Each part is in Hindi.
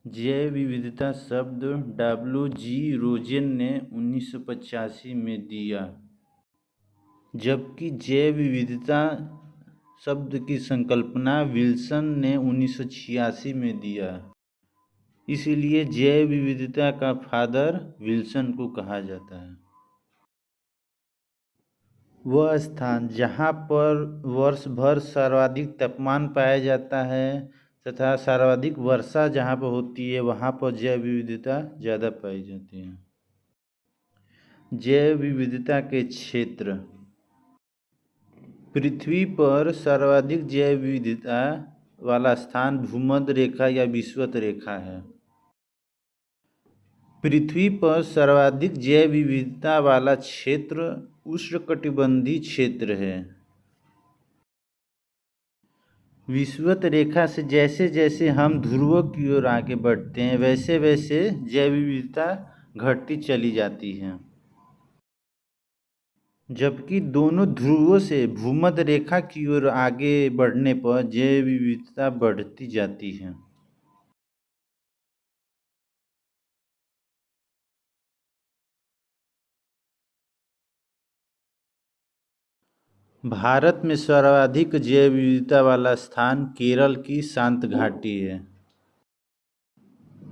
जैव विविधता शब्द डब्ल्यू.जी. रोजेन ने 1985 में दिया, जबकि जैव विविधता शब्द की संकल्पना विल्सन ने 1986 में दिया। इसलिए जैव विविधता का फादर विल्सन को कहा जाता है। वह स्थान जहाँ पर वर्ष भर सर्वाधिक तापमान पाया जाता है तथा सर्वाधिक वर्षा जहाँ पर होती है वहाँ पर जैव विविधता ज़्यादा पाई जाती है। जैव विविधता के क्षेत्र। पृथ्वी पर सर्वाधिक जैव विविधता वाला स्थान भूमध्य रेखा या विषुवत रेखा है। पृथ्वी पर सर्वाधिक जैव विविधता वाला क्षेत्र उष्णकटिबंधीय क्षेत्र है। विषुवत रेखा से जैसे जैसे हम ध्रुवों की ओर आगे बढ़ते हैं वैसे वैसे जैव विविधता घटती चली जाती है, जबकि दोनों ध्रुवों से भूमध्य रेखा की ओर आगे बढ़ने पर जैव विविधता बढ़ती जाती है। भारत में सर्वाधिक जैव विविधता वाला स्थान केरल की शांत घाटी है,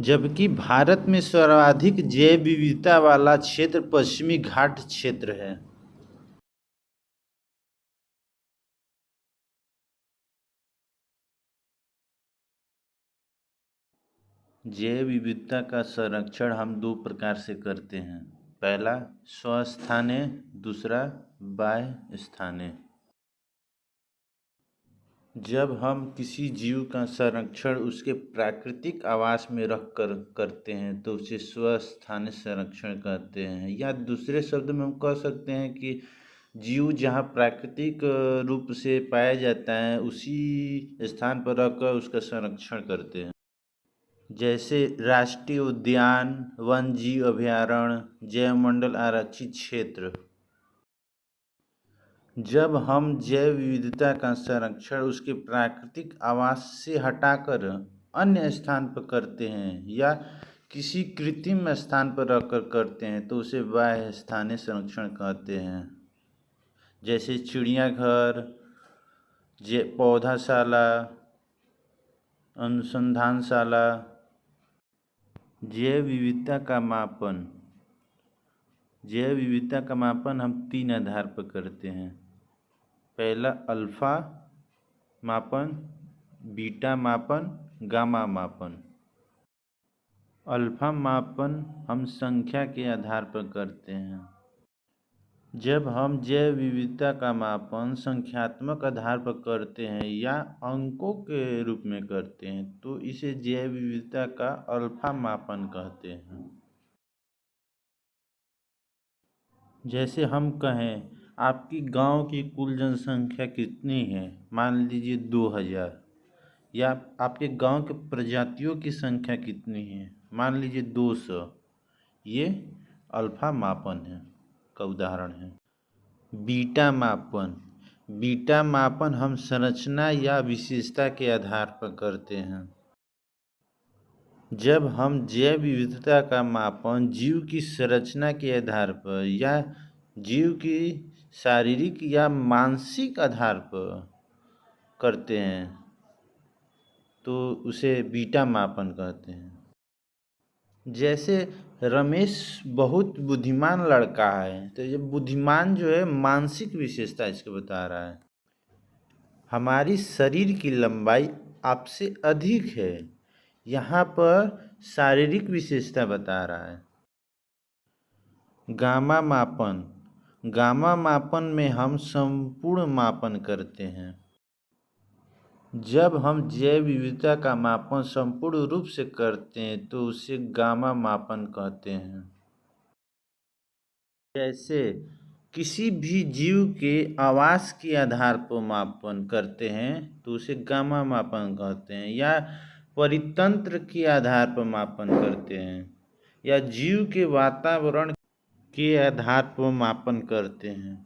जबकि भारत में सर्वाधिक जैव विविधता वाला क्षेत्र पश्चिमी घाट क्षेत्र है। जैव विविधता का संरक्षण हम दो प्रकार से करते हैं। पहला स्वस्थाने, दूसरा बाह्य स्थाने। जब हम किसी जीव का संरक्षण उसके प्राकृतिक आवास में रख कर करते हैं तो उसे स्वस्थानीय संरक्षण कहते हैं, या दूसरे शब्द में हम कह सकते हैं कि जीव जहाँ प्राकृतिक रूप से पाया जाता है उसी स्थान पर रखकर उसका संरक्षण करते हैं। जैसे राष्ट्रीय उद्यान, वन जीव अभयारण्य, जैवमंडल आरक्षित क्षेत्र। जब हम जैव विविधता का संरक्षण उसके प्राकृतिक आवास से हटाकर अन्य स्थान पर करते हैं या किसी कृत्रिम स्थान पर रखकर करते हैं तो उसे बाह्य स्थानीय संरक्षण कहते हैं। जैसे चिड़ियाघर, पौधाशाला, अनुसंधानशाला। जैव विविधता का मापन। जैव विविधता का मापन हम 3 आधार पर करते हैं। पहला अल्फा मापन, बीटा मापन, गामा मापन। अल्फा मापन हम संख्या के आधार पर करते हैं। जब हम जैव विविधता का मापन संख्यात्मक आधार पर करते हैं या अंकों के रूप में करते हैं तो इसे जैव विविधता का अल्फा मापन कहते हैं। जैसे हम कहें आपकी गांव की कुल जनसंख्या कितनी है, मान लीजिए 2000, या आपके गांव के प्रजातियों की संख्या कितनी है, मान लीजिए 200। ये अल्फा मापन है का उदाहरण है। बीटा मापन। बीटा मापन हम संरचना या विशेषता के आधार पर करते हैं। जब हम जैव विविधता का मापन जीव की संरचना के आधार पर या जीव की शारीरिक या मानसिक आधार पर करते हैं तो उसे बीटा मापन कहते हैं। जैसे रमेश बहुत बुद्धिमान लड़का है तो ये बुद्धिमान जो है मानसिक विशेषता इसको बता रहा है। हमारी शरीर की लंबाई आपसे अधिक है, यहाँ पर शारीरिक विशेषता बता रहा है। गामा मापन। गामा मापन में हम संपूर्ण मापन करते हैं। जब हम जैव विविधता का मापन संपूर्ण रूप से करते हैं तो उसे गामा मापन कहते हैं। जैसे किसी भी जीव के आवास के आधार पर मापन करते हैं तो उसे गामा मापन कहते हैं, या परितंत्र के आधार पर मापन करते हैं, या जीव के वातावरण के आधार पर मापन करते हैं।